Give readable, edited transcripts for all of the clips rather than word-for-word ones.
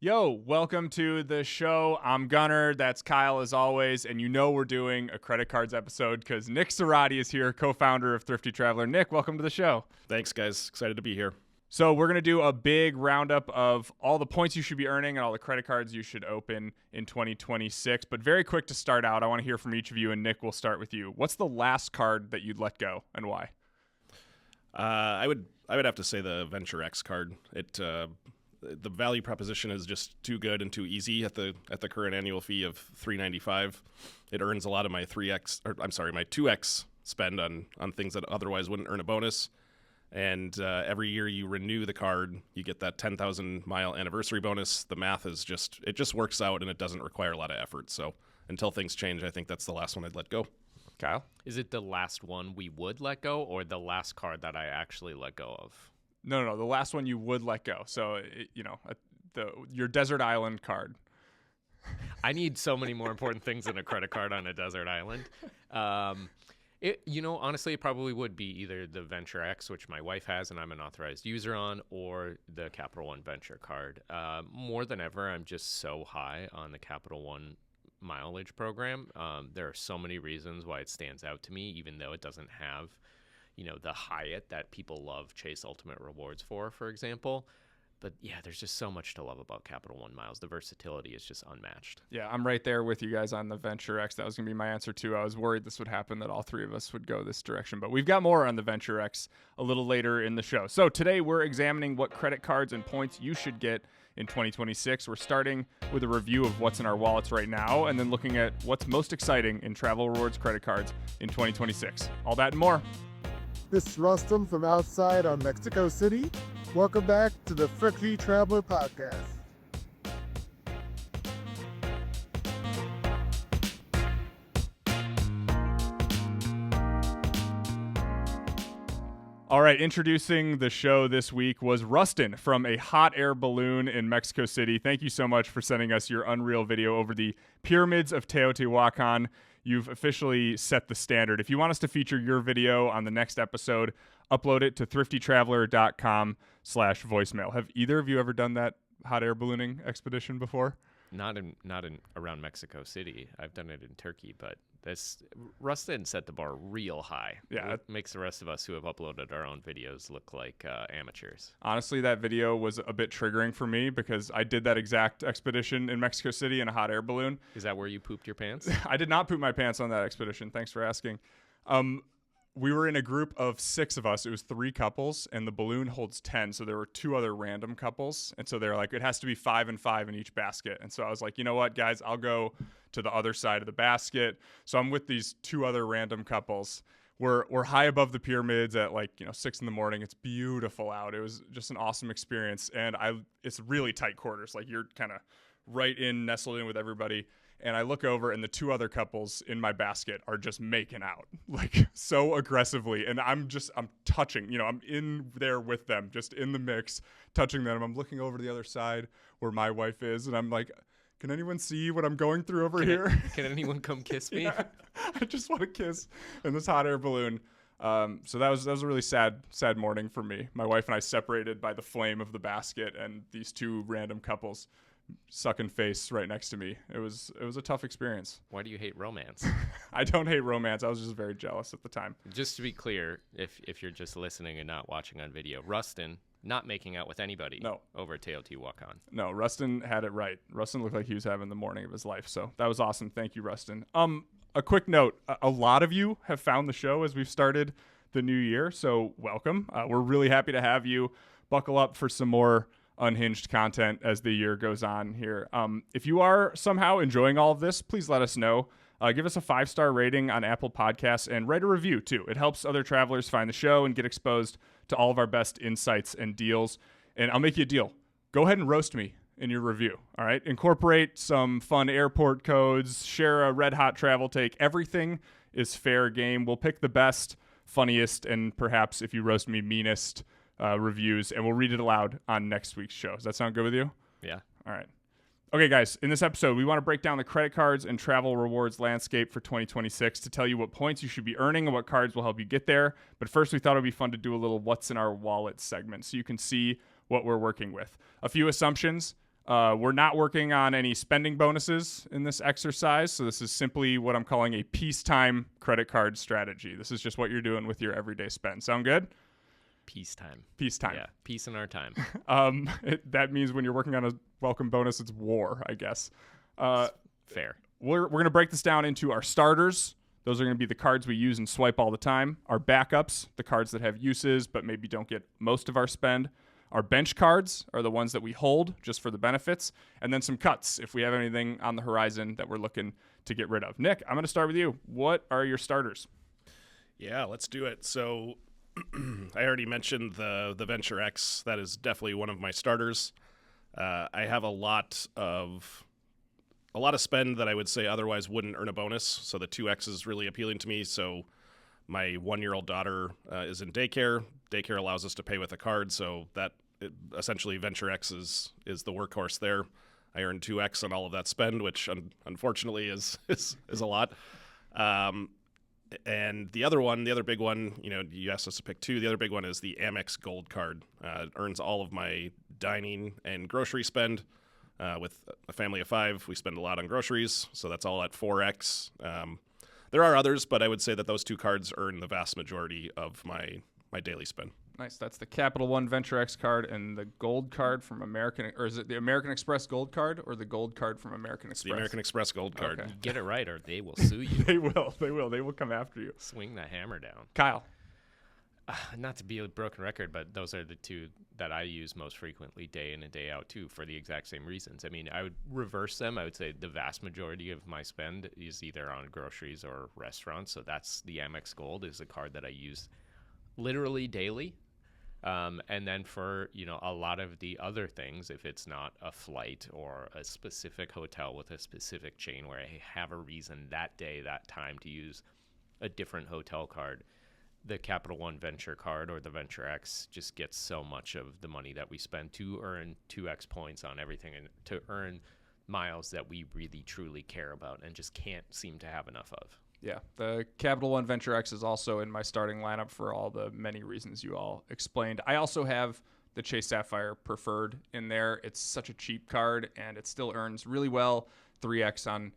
Yo, welcome to the show. I'm Gunnar. That's Kyle as always. And you know we're doing a credit cards episode because Nick Serati is here, co-founder of Thrifty Traveler. Nick, welcome to the show. Thanks, guys. Excited to be here. So we're going to do a big roundup of all the points you should be earning and all the credit cards you should open in 2026. But very quick to start out, I want to hear from each of you, and Nick, we'll start with you. What's the last card that you'd let go and why? I would have to say the Venture X card. The value proposition is just too good and too easy at the current annual fee of $395. It earns a lot of my 2x spend on things that otherwise wouldn't earn a bonus. And every year you renew the card, you get that 10,000 mile anniversary bonus. The math is it just works out and it doesn't require a lot of effort. So until things change, I think that's the last one I'd let go. Kyle? Is it the last one we would let go or the last card that I actually let go of? No, the last one you would let go. So, your desert island card. I need so many more important things than a credit card on a desert island. Honestly, it probably would be either the Venture X, which my wife has and I'm an authorized user on, or the Capital One Venture card. More than ever, I'm just so high on the Capital One mileage program. There are so many reasons why it stands out to me, even though it doesn't have the Hyatt that people love Chase Ultimate Rewards for example. But yeah, there's just so much to love about Capital One miles. The versatility is just unmatched. Yeah, I'm right there with you guys on the Venture X. That was going to be my answer too. I was worried this would happen, that all three of us would go this direction. But we've got more on the Venture X a little later in the show. So today we're examining what credit cards and points you should get in 2026. We're starting with a review of what's in our wallets right now, and then looking at what's most exciting in travel rewards credit cards in 2026. All that and more. This is Rustam from outside on Mexico City. Welcome back to the Thrifty Traveler Podcast. All right, introducing the show this week was Rustin from a hot air balloon in Mexico City. Thank you so much for sending us your unreal video over the pyramids of Teotihuacan. You've officially set the standard. If you want us to feature your video on the next episode, upload it to thriftytraveler.com/voicemail. Have either of you ever done that hot air ballooning expedition before? Not in around Mexico City. I've done it in Turkey, but Rustin set the bar real high. Yeah, it makes the rest of us who have uploaded our own videos look like amateurs. Honestly, that video was a bit triggering for me because I did that exact expedition in Mexico City in a hot air balloon. Is that where you pooped your pants? I did not poop my pants on that expedition. Thanks for asking. We were in a group of 6 of us. It was 3 couples, and the balloon holds 10. So there were 2 other random couples. And so they're like, it has to be 5 and 5 in each basket. And so I was like, you know what, guys, I'll go to the other side of the basket. So I'm with these 2 other random couples. We're high above the pyramids at 6 in the morning. It's beautiful out. It was just an awesome experience. And it's really tight quarters. Like you're kind of right in, nestled in with everybody. And I look over, and the 2 other couples in my basket are just making out, like so aggressively. And I'm touching, I'm in there with them, just in the mix, touching them. I'm looking over to the other side where my wife is, and I'm like, can anyone see what I'm going through over here? Can anyone come kiss me? Yeah, I just want to kiss in this hot air balloon. So that was a really sad morning for me. My wife and I separated by the flame of the basket, and these 2 random couples sucking face right next to me. It was a tough experience. Why do you hate romance? I don't hate romance. I was just very jealous at the time. Just to be clear, if you're just listening and not watching on video, Rustin not making out with anybody over at Teotihuacan. No, Rustin had it right. Rustin looked like he was having the morning of his life. So that was awesome. Thank you, Rustin. A quick note. A lot of you have found the show as we've started the new year. So welcome. We're really happy to have you. Buckle up for some more unhinged content as the year goes on here. If you are somehow enjoying all of this, please let us know. Give us a 5-star rating on Apple Podcasts and write a review too. It helps other travelers find the show and get exposed to all of our best insights and deals. And I'll make you a deal. Go ahead and roast me in your review. All right. Incorporate some fun airport codes, share a red hot travel take. Everything is fair game. We'll pick the best, funniest, and perhaps if you roast me, meanest reviews, and we'll read it aloud on next week's show. Does that sound good with you? Yeah. All right. Okay, guys, in this episode, we want to break down the credit cards and travel rewards landscape for 2026 to tell you what points you should be earning and what cards will help you get there. But first, we thought it would be fun to do a little What's in Our Wallet segment so you can see what we're working with. A few assumptions. We're not working on any spending bonuses in this exercise, so this is simply what I'm calling a peacetime credit card strategy. This is just what you're doing with your everyday spend. Sound good? Peacetime. Peacetime. Yeah, peace in our time. That means when you're working on a welcome bonus, it's war, I guess. Fair. We're going to break this down into our starters. Those are going to be the cards we use and swipe all the time. Our backups, the cards that have uses but maybe don't get most of our spend. Our bench cards are the ones that we hold just for the benefits. And then some cuts if we have anything on the horizon that we're looking to get rid of. Nick, I'm going to start with you. What are your starters? Yeah, let's do it. So I already mentioned the Venture X. That is definitely one of my starters. I have a lot of spend that I would say otherwise wouldn't earn a bonus. So the 2X is really appealing to me. So my 1-year-old daughter is in daycare. Daycare allows us to pay with a card. So essentially Venture X is the workhorse there. I earn 2X on all of that spend, which unfortunately is a lot. And the other big one, you asked us to pick two. The other big one is the Amex Gold Card. It earns all of my dining and grocery spend. With a family of 5, we spend a lot on groceries, so that's all at 4X. There are others, but I would say that those 2 cards earn the vast majority of my daily spend. Nice. That's the Capital One Venture X card and the gold card from American, or is it the American Express gold card or the gold card from American Express? The American Express gold card. Okay. Get it right or they will sue you. They will. They will come after you. Swing the hammer down. Kyle. Not to be a broken record, but those are the 2 that I use most frequently day in and day out, too, for the exact same reasons. I mean, I would reverse them. I would say the vast majority of my spend is either on groceries or restaurants. So that's the Amex Gold is a card that I use literally daily. And then for, a lot of the other things, if it's not a flight or a specific hotel with a specific chain where I have a reason that day, that time to use a different hotel card, the Capital One Venture card or the Venture X just gets so much of the money that we spend to earn 2X points on everything and to earn miles that we really truly care about and just can't seem to have enough of. Yeah, the Capital One Venture X is also in my starting lineup for all the many reasons you all explained. I also have the Chase Sapphire Preferred in there. It's such a cheap card, and it still earns really well, 3X on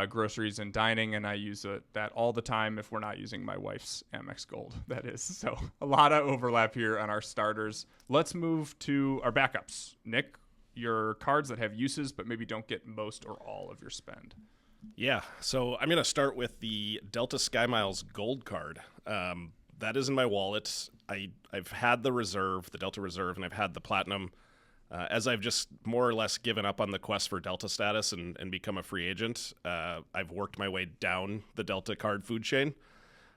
groceries and dining, and I use that all the time if we're not using my wife's Amex Gold, that is. So a lot of overlap here on our starters. Let's move to our backups. Nick, your cards that have uses but maybe don't get most or all of your spend. Yeah, so I'm going to start with the Delta SkyMiles Gold card. That is in my wallet. I've had the Delta Reserve, and I've had the Platinum. As I've just more or less given up on the quest for Delta status and become a free agent, I've worked my way down the Delta card food chain.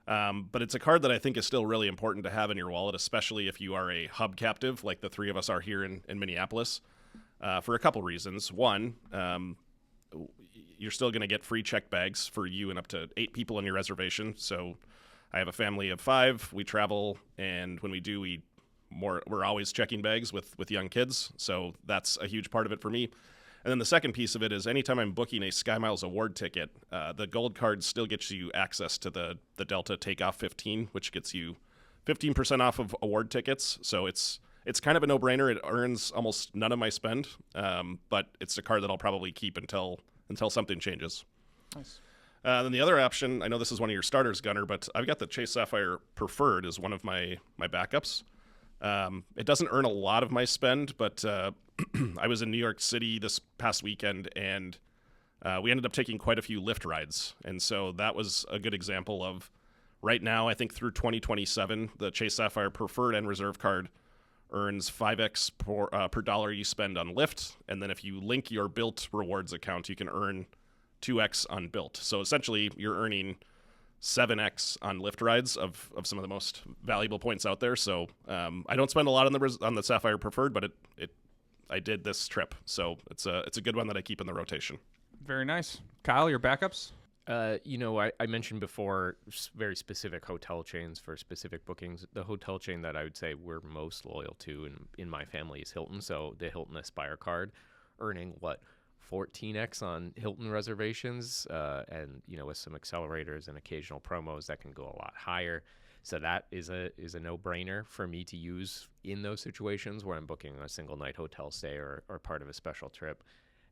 But it's a card that I think is still really important to have in your wallet, especially if you are a hub captive like the 3 of us are here in Minneapolis, for a couple reasons. One, you're still going to get free check bags for you and up to 8 people in your reservation. So I have a family of 5. We travel, and when we do, we're always checking bags with young kids, so that's a huge part of it for me. And then the second piece of it is anytime I'm booking a SkyMiles award ticket, the gold card still gets you access to the Delta Takeoff 15, which gets you 15% off of award tickets. So it's kind of a no-brainer. It earns almost none of my spend, but it's a card that I'll probably keep until something changes. Nice. Then the other option, I know this is one of your starters, Gunnar, but I've got the Chase Sapphire Preferred as one of my backups. It doesn't earn a lot of my spend, but I was in New York City this past weekend, and we ended up taking quite a few Lyft rides. And so that was a good example of right now, I think through 2027, the Chase Sapphire Preferred and Reserve card earns 5X per dollar you spend on Lyft. And then if you link your Bilt rewards account, you can earn 2X on Bilt. So essentially, you're earning 7X on Lyft rides of some of the most valuable points out there. So I don't spend a lot on the Sapphire Preferred, but I did this trip. So it's a good one that I keep in the rotation. Very nice. Kyle, your backups? I mentioned before very specific hotel chains for specific bookings. The hotel chain that I would say we're most loyal to in my family is Hilton. So the Hilton Aspire card, earning 14X on Hilton reservations, and with some accelerators and occasional promos that can go a lot higher. So that is a no-brainer for me to use in those situations where I'm booking a single night hotel stay or part of a special trip.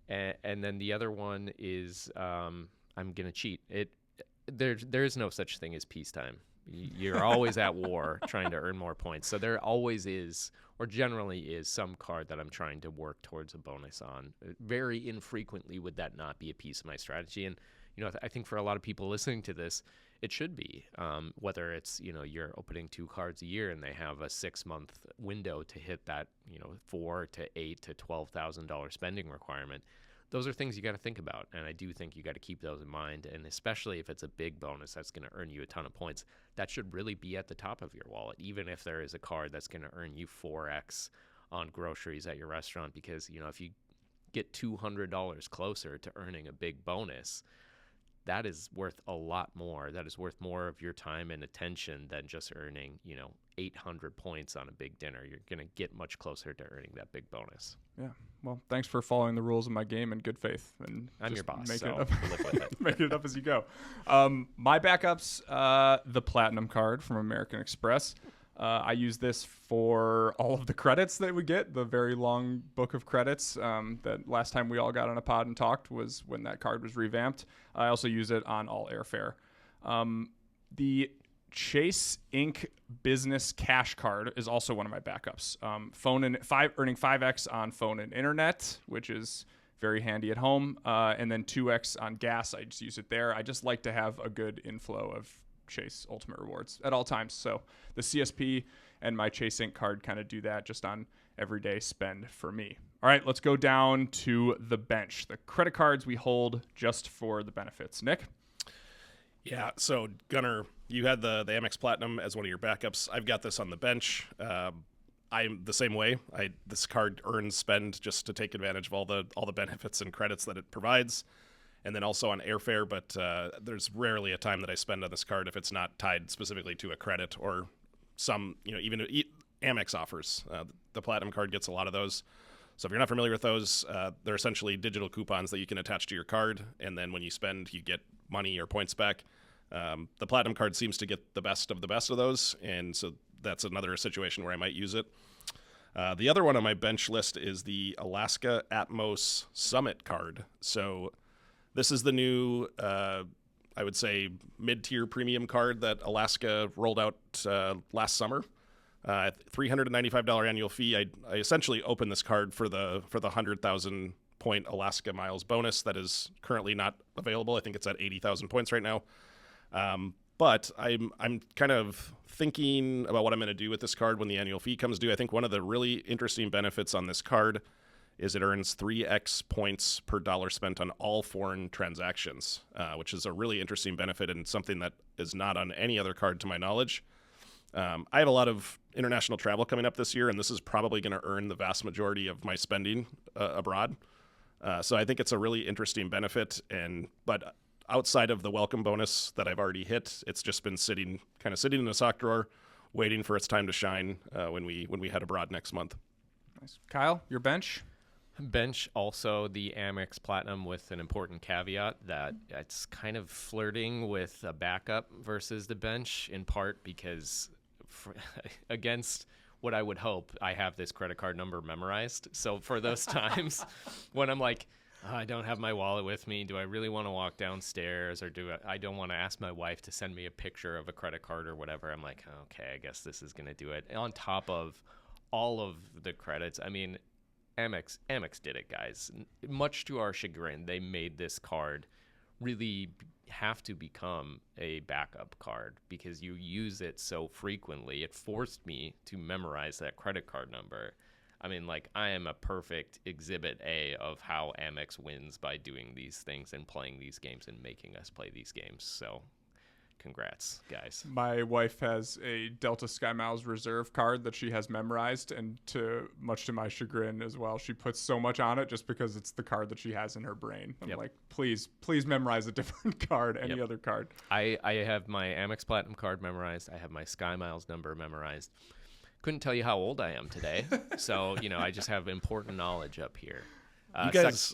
And then the other one is I'm gonna cheat. There is no such thing as peacetime. You're always at war trying to earn more points. So there always is, or generally is, some card that I'm trying to work towards a bonus on. Very infrequently would that not be a piece of my strategy. And, I think for a lot of people listening to this, it should be, whether it's, you're opening 2 cards a year and they have a 6-month window to hit that, $4,000 to $8,000 to $12,000 spending requirement. Those are things you got to think about, and I do think you got to keep those in mind, and especially if it's a big bonus that's going to earn you a ton of points, that should really be at the top of your wallet, even if there is a card that's going to earn you 4x on groceries at your restaurant, because, if you get $200 closer to earning a big bonus, that is worth a lot more. That is worth more of your time and attention than just earning, 800 points on a big dinner. You're going to get much closer to earning that big bonus. Yeah. Well, thanks for following the rules of my game in good faith. And I'm your boss, make so it up. live with it. Making it up as you go. My backups, the Platinum card from American Express. I use this for all of the credits that we get, the very long book of credits that last time we all got on a pod and talked was when that card was revamped. I also use it on all airfare. The Chase Inc. Business Cash Card is also one of my backups. Earning 5x on phone and internet, which is very handy at home, and then 2x on gas. I just use it there. I just like to have a good inflow of Chase Ultimate Rewards at all times. So the CSP and my Chase Inc. card kind of do that just on everyday spend for me. All right, let's go down to the bench, the credit cards we hold just for the benefits. Nick? Yeah, so Gunnar, you had the Amex Platinum as one of your backups. I've got this on the bench. I'm the same way. This card earns spend just to take advantage of all the benefits and credits that it provides, and then also on airfare. But there's rarely a time that I spend on this card if it's not tied specifically to a credit or some, even Amex offers. The Platinum card gets a lot of those. So if you're not familiar with those, they're essentially digital coupons that you can attach to your card, and then when you spend, you get money or points back. The Platinum card seems to get the best of those, and so that's another situation where I might use it. The other one on my bench list is the Alaska Atmos Summit card. So this is the new, I would say, mid-tier premium card that Alaska rolled out last summer. $395 annual fee. I essentially opened this card for the 100,000 point Alaska miles bonus that is currently not available. I think it's at 80,000 points right now. But I'm kind of thinking about what I'm going to do with this card when the annual fee comes due. I think one of the really interesting benefits on this card is it earns 3x points per dollar spent on all foreign transactions, which is a really interesting benefit and something that is not on any other card to my knowledge. I have a lot of international travel coming up this year, and this is probably going to earn the vast majority of my spending abroad. So I think it's a really interesting benefit. But outside of the welcome bonus that I've already hit, it's just been sitting in a sock drawer, waiting for its time to shine when we head abroad next month. Nice. Kyle, your bench? Bench, also the Amex Platinum, with an important caveat that it's kind of flirting with a backup versus the bench, in part because against what I would hope, I have this credit card number memorized. So for those times when I'm like, I don't have my wallet with me, do I really want to walk downstairs, or I don't want to ask my wife to send me a picture of a credit card or whatever, I'm like, okay, I guess this is going to do it. And on top of all of the credits, I mean, Amex did it, guys. Much to our chagrin, they made this card really have to become a backup card because you use it so frequently. It forced me to memorize that credit card number. I mean, like, I am a perfect exhibit A of how Amex wins by doing these things and playing these games and making us play these games. So congrats, guys. My wife has a Delta Sky Miles Reserve card that she has memorized, and much to my chagrin as well, she puts so much on it just because it's the card that she has in her brain. I'm like, please memorize a different card, any other card. I have my Amex Platinum card memorized. I have my Sky Miles number memorized. Couldn't tell you how old I am today, so I just have important knowledge up here. You guys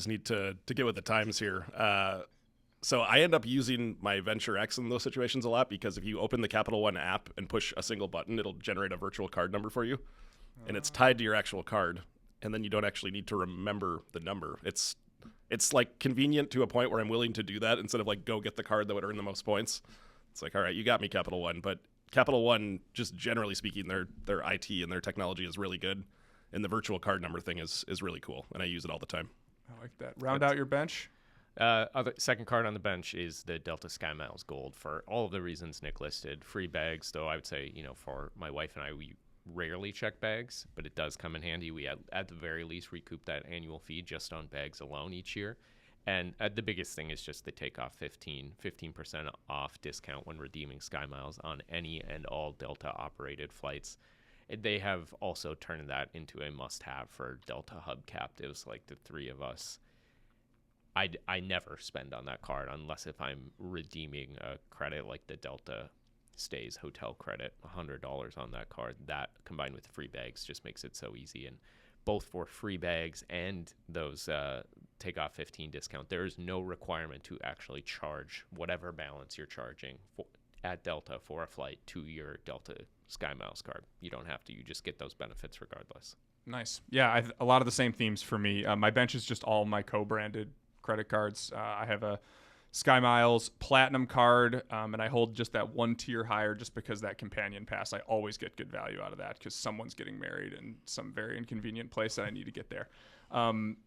need to get with the times here. So I end up using my Venture X in those situations a lot because if you open the Capital One app and push a single button, it'll generate a virtual card number for you. And it's tied to your actual card. And then you don't actually need to remember the number. It's like convenient to a point where I'm willing to do that instead of like go get the card that would earn the most points. It's like, all right, you got me, Capital One. But Capital One, just generally speaking, their IT and their technology is really good. And the virtual card number thing is really cool. And I use it all the time. I like that. Round out your bench. Second card on the bench is the Delta Sky Miles Gold for all of the reasons Nick listed. Free bags, though I would say, for my wife and I, we rarely check bags, but it does come in handy. We at the very least recoup that annual fee just on bags alone each year. And the biggest thing is just the takeoff 15% off discount when redeeming Sky Miles on any and all Delta operated flights. They have also turned that into a must-have for Delta Hubcap. It was like the three of us. I never spend on that card unless if I'm redeeming a credit like the Delta Stays hotel credit, $100 on that card. That combined with the free bags just makes it so easy. And both for free bags and those takeoff 15 discount, there is no requirement to actually charge whatever balance you're charging at Delta for a flight to your Delta Sky Miles card. You don't have to. You just get those benefits regardless. Nice. Yeah, a lot of the same themes for me. My bench is just all my co-branded credit cards. I have a Sky Miles Platinum card, and I hold just that one tier higher just because that companion pass, I always get good value out of that because someone's getting married in some very inconvenient place that I need to get there.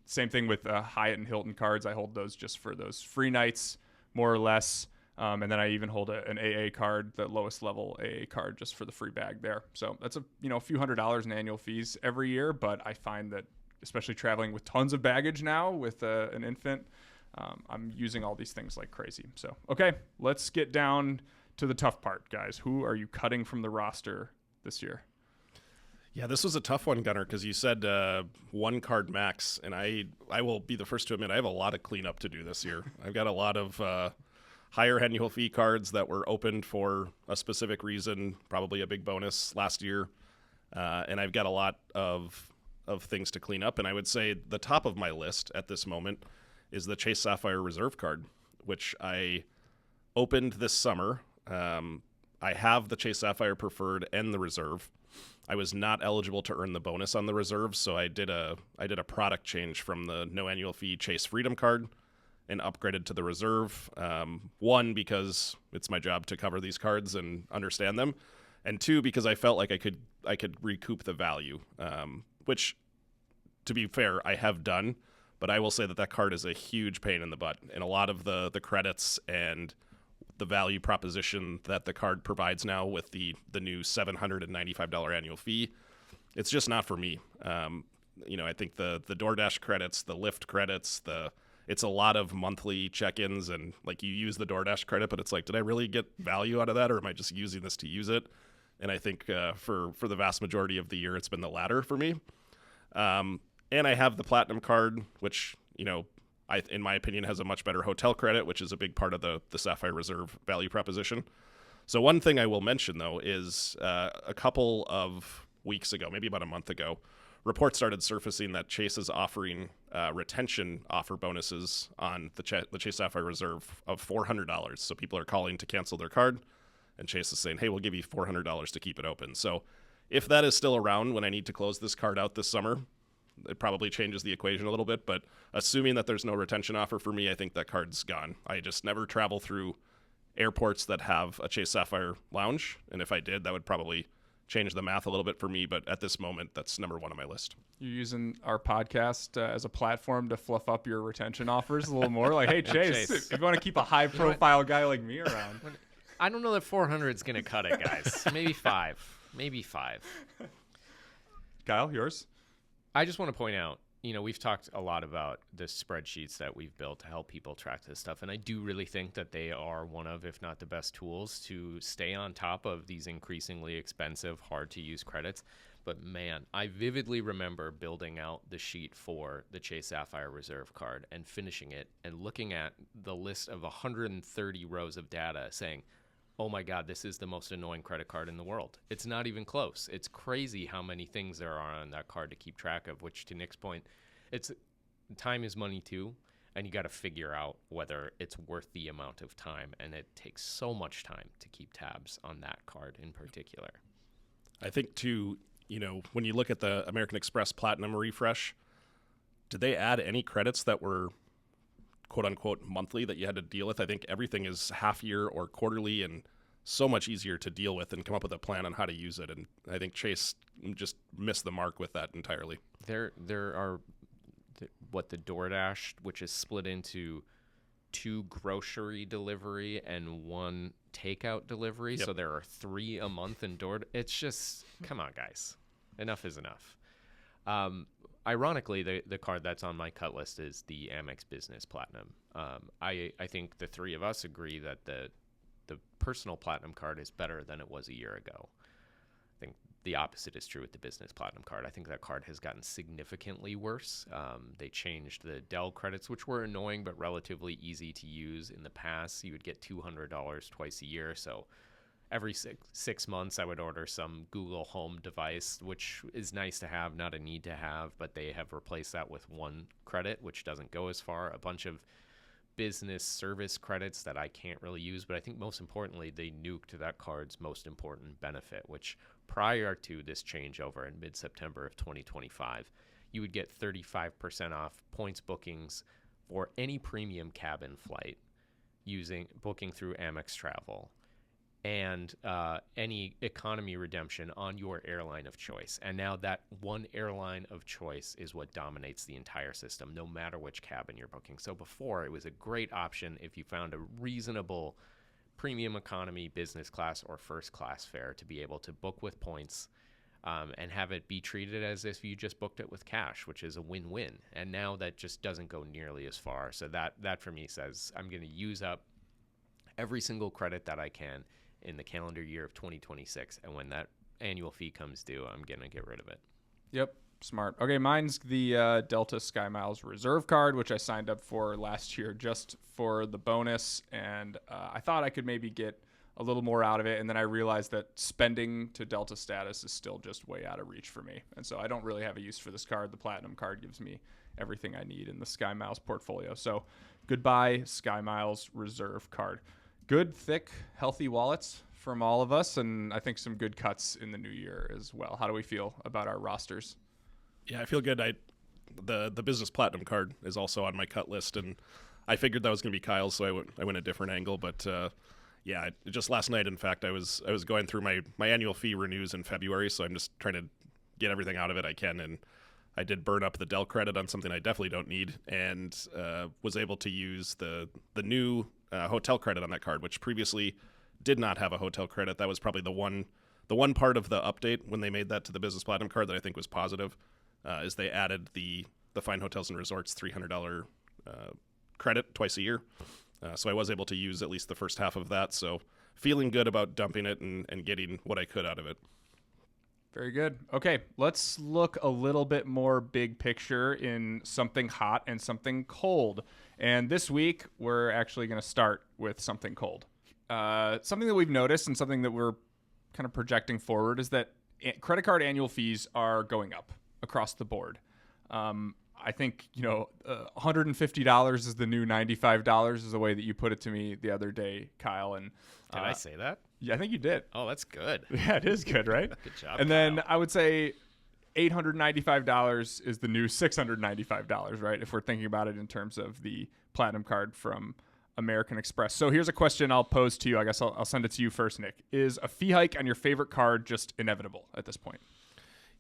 Same thing with Hyatt and Hilton cards. I hold those just for those free nights, more or less. And then I even hold an AA card, the lowest level AA card, just for the free bag there. So that's a few $100s in annual fees every year, but I find that especially traveling with tons of baggage now with an infant, I'm using all these things like crazy. So, okay, let's get down to the tough part, guys. Who are you cutting from the roster this year? Yeah, this was a tough one, Gunnar, because you said one card max, and I will be the first to admit I have a lot of cleanup to do this year. I've got a lot of higher annual fee cards that were opened for a specific reason, probably a big bonus last year, and I've got a lot of things to clean up. And I would say the top of my list at this moment is the Chase Sapphire Reserve card, which I opened this summer. I have the Chase Sapphire Preferred and the Reserve. I was not eligible to earn the bonus on the Reserve, so I did a product change from the no annual fee Chase Freedom card and upgraded to the Reserve. One, because it's my job to cover these cards and understand them, and two, because I felt like I could recoup the value, which, to be fair, I have done. But I will say that card is a huge pain in the butt, and a lot of the credits and the value proposition that the card provides now with the new $795 annual fee, it's just not for me. I think the DoorDash credits, the Lyft credits, it's a lot of monthly check-ins, and like you use the DoorDash credit, but it's like, did I really get value out of that, or am I just using this to use it? And I think for the vast majority of the year, it's been the latter for me. And I have the Platinum card, which, in my opinion, has a much better hotel credit, which is a big part of the Sapphire Reserve value proposition. So one thing I will mention, though, is a couple of weeks ago, maybe about a month ago, reports started surfacing that Chase is offering retention offer bonuses on the Chase Sapphire Reserve of $400. So people are calling to cancel their card, and Chase is saying, hey, we'll give you $400 to keep it open. So if that is still around when I need to close this card out this summer, it probably changes the equation a little bit, but assuming that there's no retention offer for me, I think that card's gone. I just never travel through airports that have a Chase Sapphire lounge, and if I did, that would probably change the math a little bit for me, but at this moment, that's number one on my list. You're using our podcast as a platform to fluff up your retention offers a little more? Like, hey, Chase, if you want to keep a high-profile guy like me around. I don't know that 400 is going to cut it, guys. Maybe five. Kyle, yours? I just want to point out, we've talked a lot about the spreadsheets that we've built to help people track this stuff. And I do really think that they are one of, if not the best tools to stay on top of these increasingly expensive, hard to use credits. But man, I vividly remember building out the sheet for the Chase Sapphire Reserve card and finishing it and looking at the list of 130 rows of data saying, oh my God, this is the most annoying credit card in the world. It's not even close. It's crazy how many things there are on that card to keep track of, which to Nick's point, time is money too. and you got to figure out whether it's worth the amount of time. And it takes so much time to keep tabs on that card in particular. I think too, when you look at the American Express Platinum refresh, did they add any credits that were quote unquote monthly that you had to deal with? I think everything is half year or quarterly and so much easier to deal with and come up with a plan on how to use it. And I think Chase just missed the mark with that entirely. There are the DoorDash, which is split into 2 grocery delivery and 1 takeout delivery. Yep. So there are 3 a month in It's just, come on, guys. Enough is enough. Ironically, the card that's on my cut list is the Amex Business Platinum. I think the 3 of us agree that the personal Platinum card is better than it was a year ago. I think the opposite is true with the Business Platinum card. I think that card has gotten significantly worse. They changed the Dell credits, which were annoying but relatively easy to use. In the past, you would get $200 twice a year. So every 6 months, I would order some Google Home device, which is nice to have, not a need to have. But they have replaced that with 1 credit, which doesn't go as far. A bunch of business service credits that I can't really use. But I think most importantly, they nuked that card's most important benefit, which prior to this changeover in mid-September of 2025, you would get 35% off points bookings for any premium cabin flight booking through Amex Travel, and any economy redemption on your airline of choice. And now that one airline of choice is what dominates the entire system, no matter which cabin you're booking. So before, it was a great option if you found a reasonable premium economy, business class, or first class fare to be able to book with points and have it be treated as if you just booked it with cash, which is a win-win. And now that just doesn't go nearly as far. So that for me says I'm going to use up every single credit that I can in the calendar year of 2026. And when that annual fee comes due, I'm going to get rid of it. Yep. Smart. Okay, mine's the Delta Sky Miles Reserve card, which I signed up for last year just for the bonus. And I thought I could maybe get a little more out of it. And then I realized that spending to Delta status is still just way out of reach for me. And so I don't really have a use for this card. The Platinum card gives me everything I need in the Sky Miles portfolio. So goodbye, Sky Miles Reserve card. Good, thick, healthy wallets from all of us, and I think some good cuts in the new year as well. How do we feel about our rosters? Yeah, I feel good. The Business Platinum card is also on my cut list, and I figured that was going to be Kyle's, so I went a different angle. But just last night, in fact, I was going through my annual fee renews in February, so I'm just trying to get everything out of it I can, and I did burn up the Dell credit on something I definitely don't need, and was able to use the new hotel credit on that card, which previously did not have a hotel credit. That was probably the one part of the update when they made that to the Business Platinum card that I think was positive, is they added the Fine Hotels and Resorts $300 credit twice a year. So I was able to use at least the first half of that. So feeling good about dumping it and getting what I could out of it. Very good. Okay, let's look a little bit more big picture in something hot and something cold. And this week, we're actually going to start with something cold. Something that we've noticed and something that we're kind of projecting forward is that credit card annual fees are going up across the board. I think, $150 is the new $95 is the way that you put it to me the other day, Kyle. And Did I say that? Yeah, I think you did. Oh, that's good. Yeah, it is good, right? Good job. And then Kyle. I would say $895 is the new $695, right? If we're thinking about it in terms of the Platinum card from American Express. So here's a question I'll pose to you. I guess I'll send it to you first, Nick. Is a fee hike on your favorite card just inevitable at this point?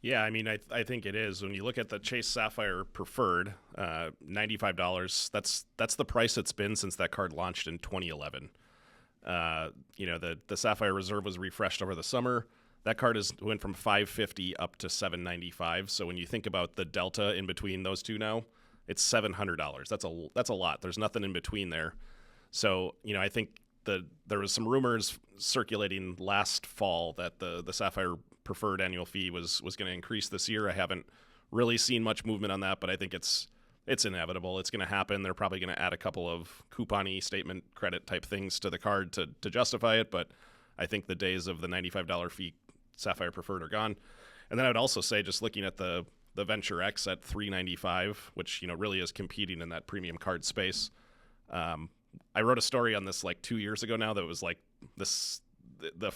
Yeah, I mean, I think it is. When you look at the Chase Sapphire Preferred, $95, that's the price it's been since that card launched in 2011. The Sapphire Reserve was refreshed over the summer. That card went from $550 up to $795. So when you think about the delta in between those two now, it's $700. That's a lot. There's nothing in between there. So, I think there was some rumors circulating last fall that the Sapphire Preferred annual fee was going to increase this year. I haven't really seen much movement on that, but I think it's inevitable. It's going to happen. They're probably going to add a couple of coupon-y statement credit type things to the card to justify it, but I think the days of the $95 fee Sapphire Preferred are gone. And then I would also say, just looking at the the Venture X at $395, which really is competing in that premium card space. I wrote a story on this like 2 years ago now that was like this.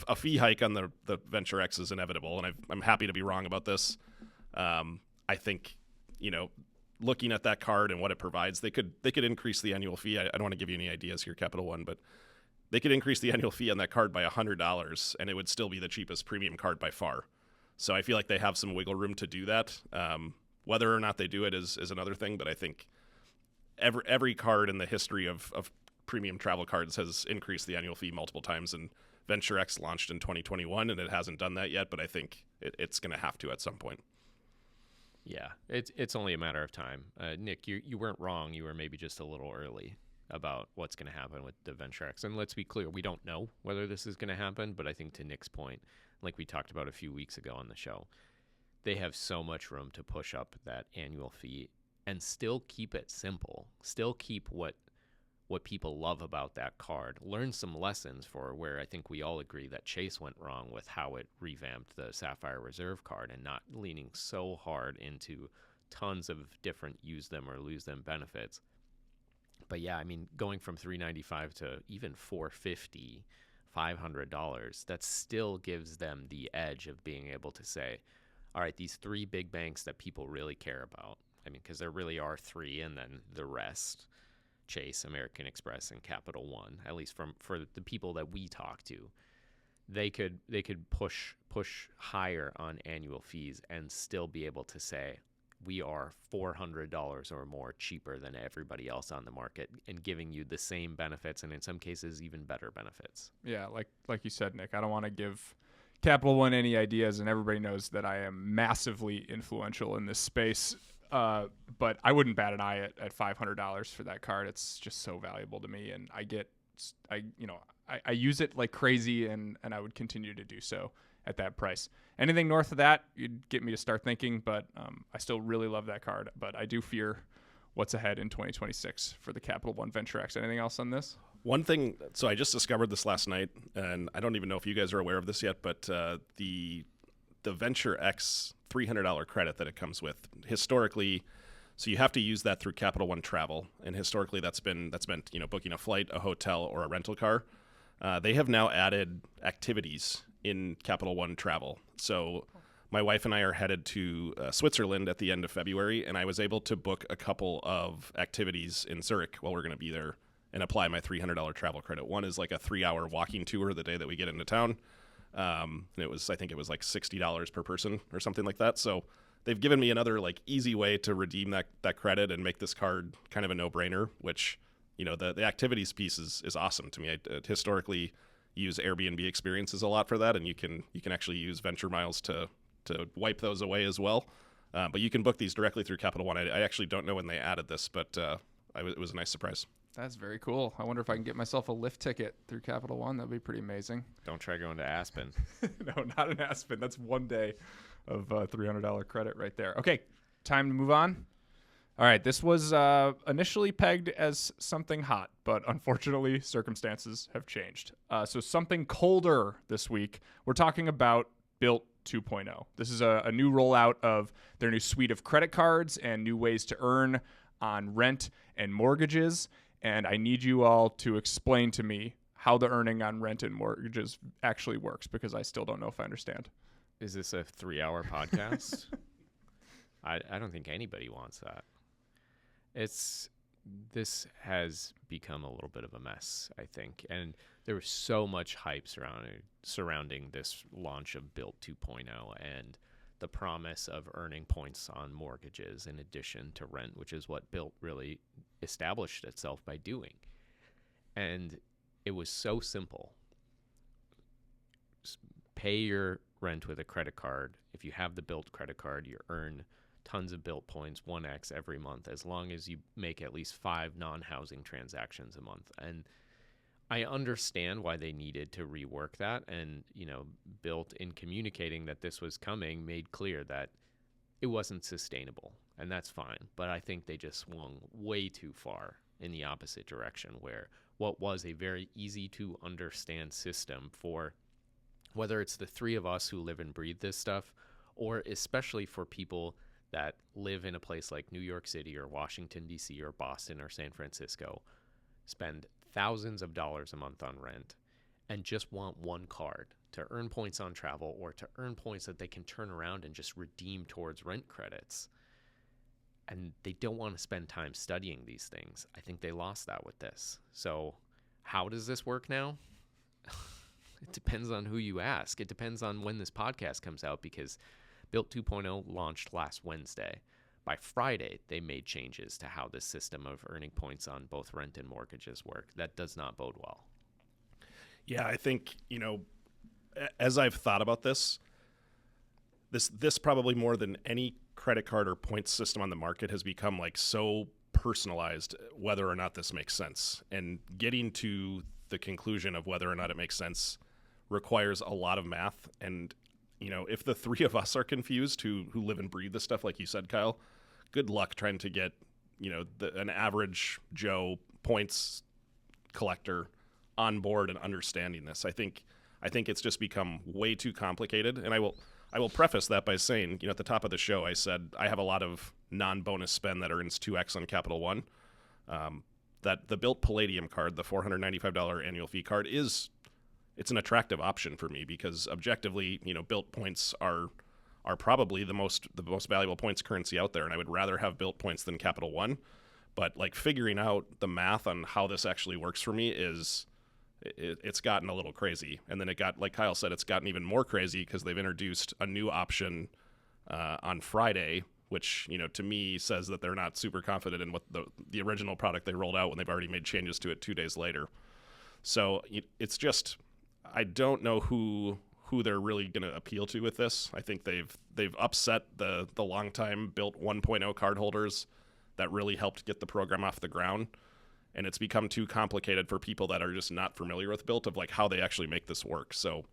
A fee hike on the Venture X is inevitable, and I'm happy to be wrong about this. I think, looking at that card and what it provides, they could increase the annual fee. I don't want to give you any ideas here, Capital One, but they could increase the annual fee on that card by $100, and it would still be the cheapest premium card by far. So I feel like they have some wiggle room to do that. Whether or not they do it is another thing, but I think every card in the history of premium travel cards has increased the annual fee multiple times, and Venture X launched in 2021, and it hasn't done that yet, but I think it's going to have to at some point. Yeah, it's only a matter of time. Nick, you weren't wrong. You were maybe just a little early about what's going to happen with the Venture X. And let's be clear, we don't know whether this is going to happen, but I think to Nick's point, like we talked about a few weeks ago on the show, they have so much room to push up that annual fee and still keep it simple, still keep what people love about that card, learn some lessons for where I think we all agree that Chase went wrong with how it revamped the Sapphire Reserve card and not leaning so hard into tons of different use them or lose them benefits. But yeah, I mean, going from $395 to even $450, $500, that still gives them the edge of being able to say, all right, these three big banks that people really care about. I mean, because there really are three, and then the rest, Chase, American Express, and Capital One, at least for the people that we talk to, they could push higher on annual fees and still be able to say we are $400 or more cheaper than everybody else on the market and giving you the same benefits and in some cases even better benefits. Yeah, like you said, Nick, I don't want to give Capital One any ideas, and everybody knows that I am massively influential in this space. But I wouldn't bat an eye at $500 for that card. It's just so valuable to me, and I use it like crazy, and I would continue to do so at that price. Anything north of that, you'd get me to start thinking, but I still really love that card. But I do fear what's ahead in 2026 for the Capital One Venture X. Anything else on this? One thing, so I just discovered this last night, and I don't even know if you guys are aware of this yet, but the Venture X $300 credit that it comes with historically, so you have to use that through Capital One Travel, and historically that's meant booking a flight, a hotel, or a rental car. They have now added activities in Capital One Travel. So my wife and I are headed to Switzerland at the end of February, and I was able to book a couple of activities in Zurich while we're going to be there and apply my $300 travel credit. One is like a 3-hour walking tour the day that we get into town. And I think it was like $60 per person or something like that. So they've given me another like easy way to redeem that credit and make this card kind of a no-brainer, which, the activities piece is awesome to me. I historically use Airbnb experiences a lot for that, and you can actually use Venture Miles to wipe those away as well. But you can book these directly through Capital One. I actually don't know when they added this, but it was a nice surprise. That's very cool. I wonder if I can get myself a lift ticket through Capital One. That'd be pretty amazing. Don't try going to Aspen. No, not in Aspen. That's one day of $300 credit right there. Okay, time to move on. All right, this was initially pegged as something hot, but unfortunately circumstances have changed. So something colder this week. We're talking about Bilt 2.0. This is a new rollout of their new suite of credit cards and new ways to earn on rent and mortgages. And I need you all to explain to me how the earning on rent and mortgages actually works, because I still don't know if I understand. Is this a 3-hour podcast? I don't think anybody wants that. This has become a little bit of a mess, I think. And there was so much hype surrounding this launch of Bilt 2.0 and the promise of earning points on mortgages in addition to rent, which is what Bilt really established itself by doing. And it was so simple. Pay your rent with a credit card. If you have the Bilt credit card, you earn tons of Bilt points, 1x every month, as long as you make at least 5 non-housing transactions a month. And I understand why they needed to rework that. And, Bilt, in communicating that this was coming, made clear that it wasn't sustainable. And that's fine. But I think they just swung way too far in the opposite direction, where what was a very easy to understand system for whether it's the three of us who live and breathe this stuff, or especially for people that live in a place like New York City or Washington, D.C. or Boston or San Francisco, spend thousands of dollars a month on rent, and just want one card to earn points on travel or to earn points that they can turn around and just redeem towards rent credits. And they don't want to spend time studying these things. I think they lost that with this. So how does this work now? It depends on who you ask. It depends on when this podcast comes out, because Bilt 2.0 launched last Wednesday. By Friday, they made changes to how this system of earning points on both rent and mortgages work. That does not bode well. Yeah, I think, as I've thought about this probably more than any credit card or points system on the market has become like so personalized whether or not this makes sense. And getting to the conclusion of whether or not it makes sense requires a lot of math. And, if the three of us are confused who live and breathe this stuff, like you said, Kyle, good luck trying to get, an average Joe points collector on board and understanding this. I think it's just become way too complicated. And I will preface that by saying, at the top of the show, I said I have a lot of non-bonus spend that earns 2x on Capital One. That the Bilt Palladium card, the $495 annual fee card, it's an attractive option for me because objectively, Bilt points are probably the most valuable points currency out there, and I would rather have Bilt points than Capital One. But like figuring out the math on how this actually works for me it's gotten a little crazy. And then like Kyle said, it's gotten even more crazy because they've introduced a new option on Friday, which, to me says that they're not super confident in what the original product they rolled out when they've already made changes to it 2 days later. So it's just, I don't know who they're really going to appeal to with this. I think they've upset the longtime Bilt 1.0 cardholders that really helped get the program off the ground. And it's become too complicated for people that are just not familiar with Bilt of like how they actually make this work. So it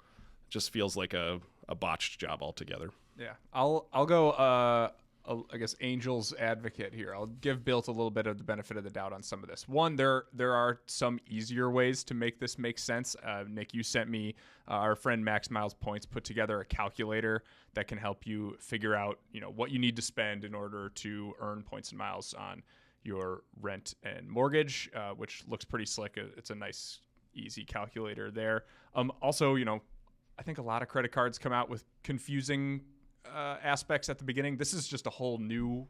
just feels like a botched job altogether. Yeah, I'll go. I guess Angel's advocate here. I'll give Bilt a little bit of the benefit of the doubt on some of this. One, there are some easier ways to make this make sense. Nick, you sent me our friend Max Miles Points put together a calculator that can help you figure out what you need to spend in order to earn points and miles on your rent and mortgage, which looks pretty slick. It's a nice, easy calculator there. Also, I think a lot of credit cards come out with confusing aspects at the beginning. This is just a whole new,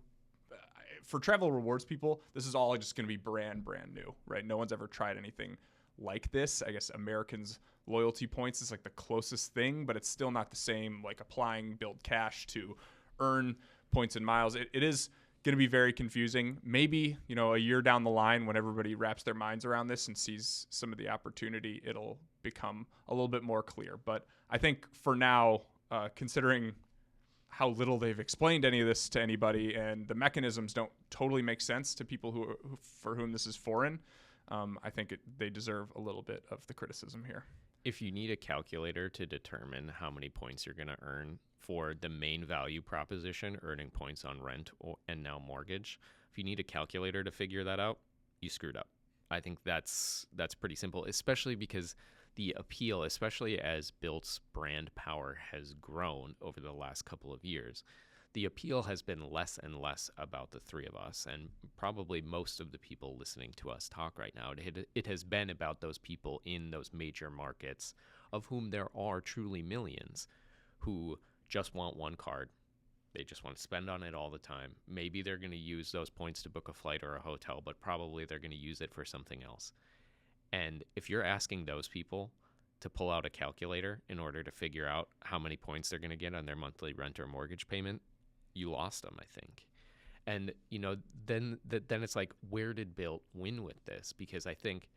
for travel rewards people, this is all just going to be brand new, right? No one's ever tried anything like this. I guess Americans' loyalty points is like the closest thing, but it's still not the same, like applying Bilt Cash to earn points and miles. It is going to be very confusing. Maybe, a year down the line when everybody wraps their minds around this and sees some of the opportunity, it'll become a little bit more clear. But I think for now, considering how little they've explained any of this to anybody and the mechanisms don't totally make sense to people who for whom this is foreign, I think they deserve a little bit of the criticism here. If you need a calculator to determine how many points you're going to earn for the main value proposition, earning points on rent and now mortgage, if you need a calculator to figure that out, you screwed up. I think that's pretty simple, especially because the appeal, especially as Bilt's brand power has grown over the last couple of years, the appeal has been less and less about the three of us, and probably most of the people listening to us talk right now. It has been about those people in those major markets, of whom there are truly millions, who just want one card. They just want to spend on it all the time. Maybe they're going to use those points to book a flight or a hotel, but probably they're going to use it for something else. And if you're asking those people to pull out a calculator in order to figure out how many points they're going to get on their monthly rent or mortgage payment, you lost them, I think. And, then it's like, where did Bilt win with this? Because I think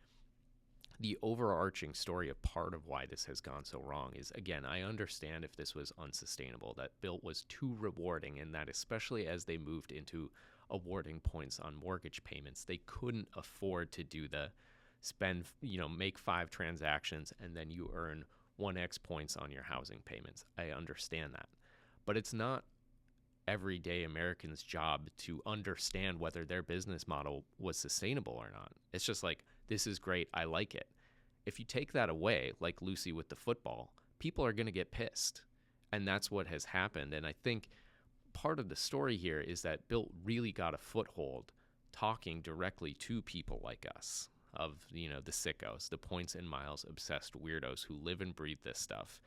the overarching story of part of why this has gone so wrong is, again, I understand if this was unsustainable, that Bilt was too rewarding, and that especially as they moved into awarding points on mortgage payments, they couldn't afford to do the spend, make 5 transactions and then you earn 1x points on your housing payments. I understand that. But it's not everyday Americans' job to understand whether their business model was sustainable or not. It's just like, this is great, I like it. If you take that away, like Lucy with the football, people are going to get pissed. And that's what has happened. And I think part of the story here is that Bilt really got a foothold talking directly to people like us, of, the sickos, the points and miles obsessed weirdos who live and breathe this stuff.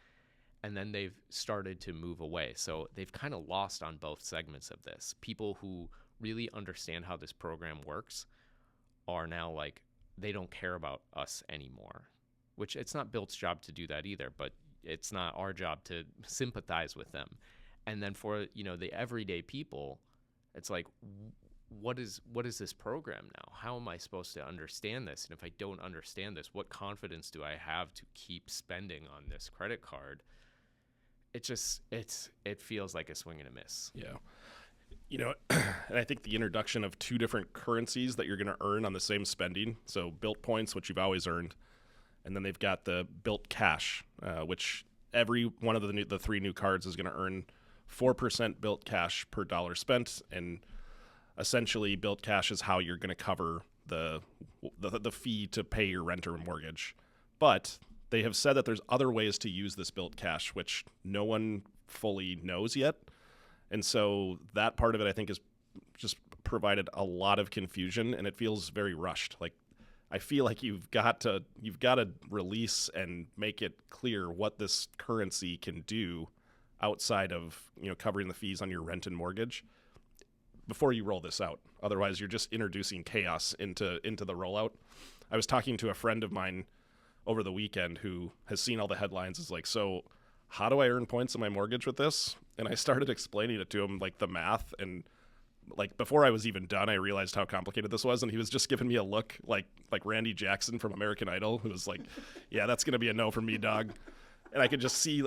And then they've started to move away. So they've kind of lost on both segments of this. People who really understand how this program works are now like, they don't care about us anymore, which it's not Bilt's job to do that either, but it's not our job to sympathize with them. And then for, the everyday people, it's like, what is this program now? How am I supposed to understand this? And if I don't understand this, what confidence do I have to keep spending on this credit card? It feels like a swing and a miss. Yeah. And I think the introduction of two different currencies that you're going to earn on the same spending. So Bilt points, which you've always earned. And then they've got the Bilt cash, which every one of the three new cards is going to earn 4% Bilt cash per dollar spent. And essentially, Bilt cash is how you're going to cover the fee to pay your rent or mortgage. But they have said that there's other ways to use this Bilt cash, which no one fully knows yet. And so that part of it, I think, is just provided a lot of confusion, and it feels very rushed. Like, I feel like you've got to release and make it clear what this currency can do outside of covering the fees on your rent and mortgage before you roll this out. Otherwise, you're just introducing chaos into the rollout. I was talking to a friend of mine over the weekend who has seen all the headlines. Is like, so how do I earn points on my mortgage with this? And I started explaining it to him, like the math, and like before I was even done, I realized how complicated this was, and he was just giving me a look like Randy Jackson from American Idol, who was like, "Yeah, that's gonna be a no from me, dog." And I could just see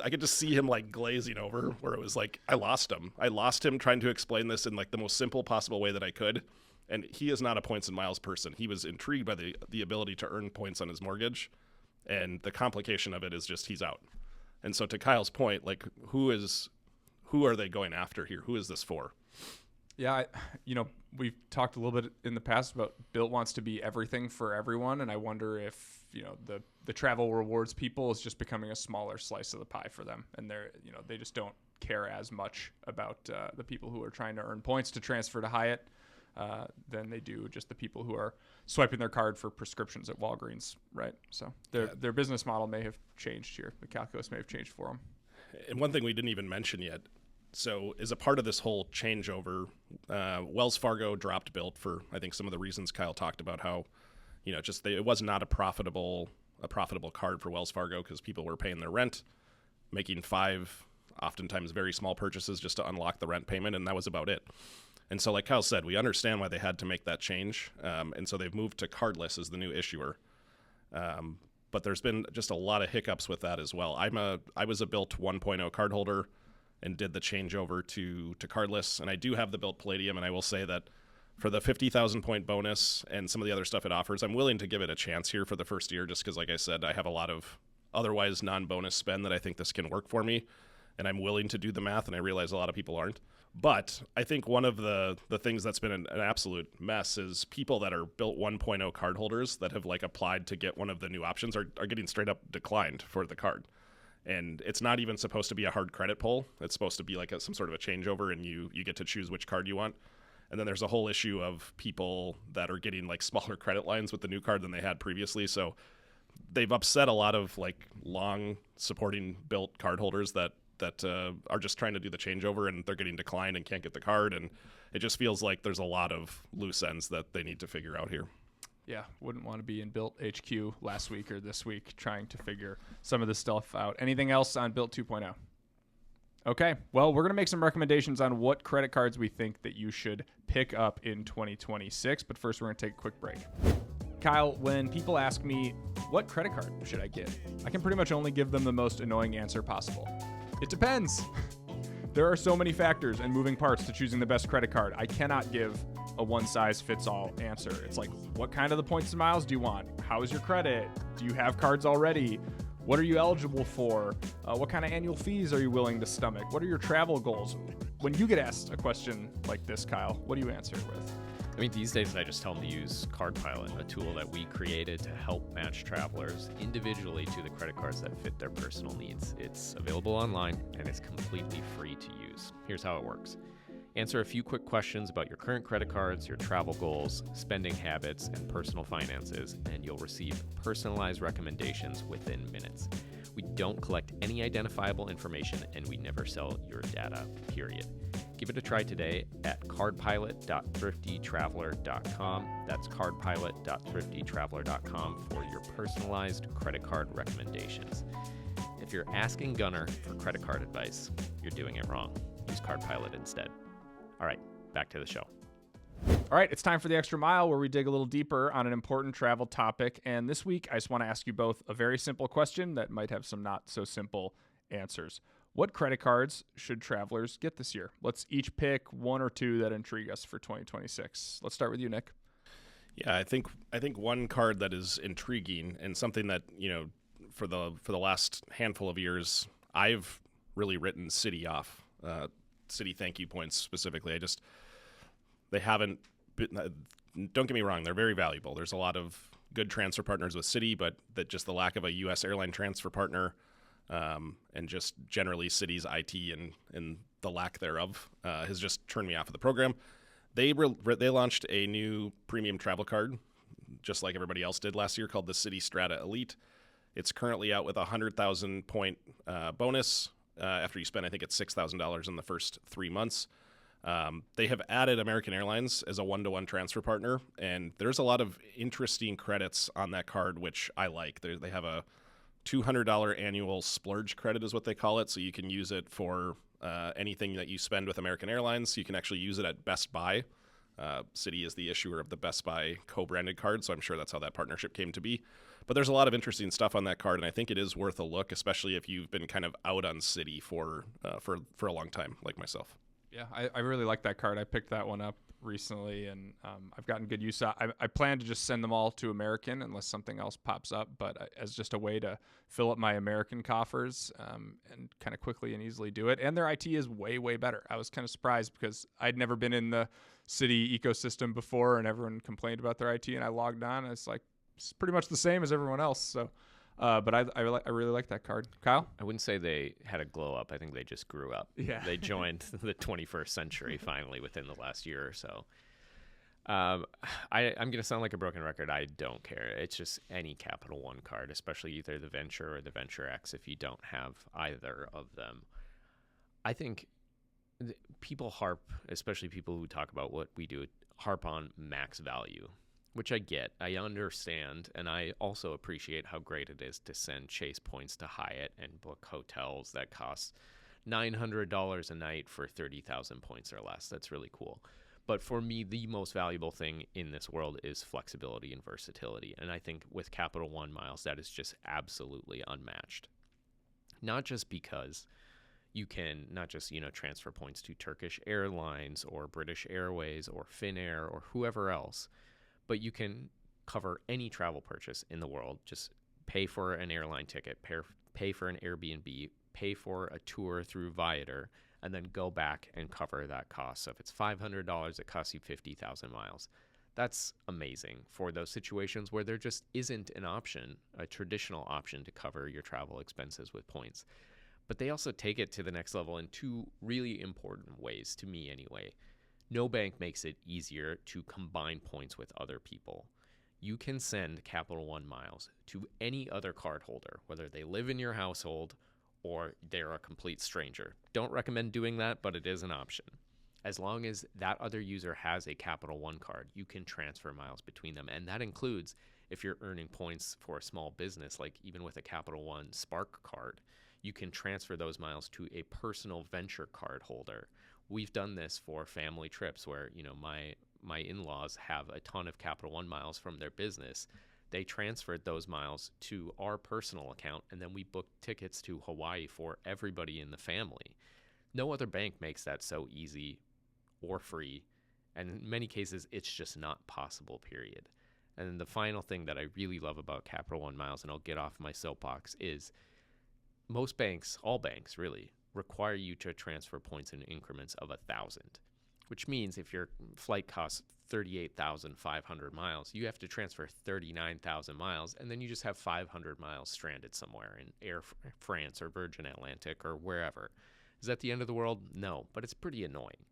him like glazing over, where it was like, I lost him trying to explain this in like the most simple possible way that I could. And he is not a points and miles person. He was intrigued by the ability to earn points on his mortgage, and the complication of it is just he's out. And so to Kyle's point, like who are they going after here? Who is this for? Yeah, we've talked a little bit in the past about Bilt wants to be everything for everyone, and I wonder if the travel rewards people is just becoming a smaller slice of the pie for them, and they just don't care as much about the people who are trying to earn points to transfer to Hyatt than they do just the people who are swiping their card for prescriptions at Walgreens, right? So their business model may have changed here. The calculus may have changed for them. And one thing we didn't even mention yet, so as a part of this whole changeover, Wells Fargo dropped Bilt for, I think, some of the reasons Kyle talked about, how it was not a profitable card for Wells Fargo because people were paying their rent, making 5 oftentimes very small purchases just to unlock the rent payment, and that was about it. And so like Kyle said, we understand why they had to make that change, and so they've moved to cardless as the new issuer. But there's been just a lot of hiccups with that as well. I was a Bilt 1.0 cardholder and did the changeover to cardless, and I do have the Bilt Palladium, and I will say that for the 50,000 point bonus and some of the other stuff it offers, I'm willing to give it a chance here for the first year, just because, like I said, I have a lot of otherwise non-bonus spend that I think this can work for me, and I'm willing to do the math, and I realize a lot of people aren't. But I think one of the things that's been an absolute mess is people that are Bilt 1.0 cardholders that have like applied to get one of the new options are getting straight up declined for the card. And it's not even supposed to be a hard credit pull. It's supposed to be like some sort of a changeover, and you get to choose which card you want. And then there's a whole issue of people that are getting like smaller credit lines with the new card than they had previously. So they've upset a lot of like long supporting Bilt cardholders that are just trying to do the changeover, and they're getting declined and can't get the card. And it just feels like there's a lot of loose ends that they need to figure out here. Yeah, wouldn't want to be in Bilt HQ last week or this week trying to figure some of this stuff out. Anything else on Bilt 2.0? Okay, well, we're going to make some recommendations on what credit cards we think that you should pick up in 2026. But first, we're going to take a quick break. Kyle, when people ask me, what credit card should I get? I can pretty much only give them the most annoying answer possible. It depends. There are so many factors and moving parts to choosing the best credit card. I cannot give a one-size-fits-all answer. It's like, what kind of the points and miles do you want? How is your credit? Do you have cards already? What are you eligible for? What kind of annual fees are you willing to stomach? What are your travel goals? When you get asked a question like this, Kyle, what do you answer with? I mean, these days I just tell them to use CardPilot, a tool that we created to help match travelers individually to the credit cards that fit their personal needs. It's available online and it's completely free to use. Here's how it works. Answer a few quick questions about your current credit cards, your travel goals, spending habits, and personal finances, and you'll receive personalized recommendations within minutes. We don't collect any identifiable information, and we never sell your data, period. Give it a try today at cardpilot.thriftytraveler.com. That's cardpilot.thriftytraveler.com for your personalized credit card recommendations. If you're asking Gunnar for credit card advice, you're doing it wrong. Use CardPilot instead. All right, back to the show. All right, it's time for the Extra Mile, where we dig a little deeper on an important travel topic. And this week, I just want to ask you both a very simple question that might have some not so simple answers. What credit cards should travelers get this year? Let's each pick one or two that intrigue us for 2026. Let's start with you, Nick. Yeah, I think one card that is intriguing and something that, for the last handful of years, I've really written Citi off. Citi thank you points specifically. They haven't been, don't get me wrong, they're very valuable. There's a lot of good transfer partners with Citi, but that just the lack of a U.S. airline transfer partner and just generally Citi's IT and the lack thereof has just turned me off of the program. They launched a new premium travel card, just like everybody else did last year, called the Citi Strata Elite. It's currently out with a 100,000 point bonus after you spend, I think it's $6,000 in the first 3 months. They have added American Airlines as a one-to-one transfer partner, and there's a lot of interesting credits on that card, which I like. They have a $200 annual splurge credit is what they call it, so you can use it for anything that you spend with American Airlines. You can actually use it at Best Buy. Citi is the issuer of the Best Buy co-branded card, so I'm sure that's how that partnership came to be. But there's a lot of interesting stuff on that card, and I think it is worth a look, especially if you've been kind of out on Citi for a long time, like myself. Yeah, I really like that card. I picked that one up recently, and I've gotten good use out. I plan to just send them all to American unless something else pops up, but as just a way to fill up my American coffers and kind of quickly and easily do it. And their IT is way, way better. I was kind of surprised because I'd never been in the Citi ecosystem before, and everyone complained about their IT, and I logged on, and it's like, it's pretty much the same as everyone else. So, but I really like that card. Kyle? I wouldn't say they had a glow up. I think they just grew up. Yeah. They joined the 21st century finally within the last year or so. I'm going to sound like a broken record. I don't care. It's just any Capital One card, especially either the Venture or the Venture X if you don't have either of them. I think people harp, especially people who talk about what we do, harp on max value, which I get. I understand, and I also appreciate how great it is to send Chase points to Hyatt and book hotels that cost $900 a night for 30,000 points or less. That's really cool. But for me, the most valuable thing in this world is flexibility and versatility. And I think with Capital One miles, that is just absolutely unmatched. Not just because you can not just, transfer points to Turkish Airlines or British Airways or Finnair or whoever else, but you can cover any travel purchase in the world. Just pay for an airline ticket, pay for an Airbnb, pay for a tour through Viator, and then go back and cover that cost. So if it's $500, it costs you 50,000 miles. That's amazing for those situations where there just isn't an option, a traditional option to cover your travel expenses with points. But they also take it to the next level in two really important ways, to me anyway. No bank makes it easier to combine points with other people. You can send Capital One miles to any other cardholder, whether they live in your household or they're a complete stranger. Don't recommend doing that, but it is an option. As long as that other user has a Capital One card, you can transfer miles between them. And that includes if you're earning points for a small business, like even with a Capital One Spark card, you can transfer those miles to a personal Venture card holder. We've done this for family trips where, my in-laws have a ton of Capital One miles from their business. They transferred those miles to our personal account, and then we booked tickets to Hawaii for everybody in the family. No other bank makes that so easy or free, and in many cases, it's just not possible, period. And then the final thing that I really love about Capital One miles, and I'll get off my soapbox, is most banks, all banks really, require you to transfer points in increments of 1,000, which means if your flight costs 38,500 miles, you have to transfer 39,000 miles, and then you just have 500 miles stranded somewhere in Air France or Virgin Atlantic or wherever. Is that the end of the world? No, but it's pretty annoying.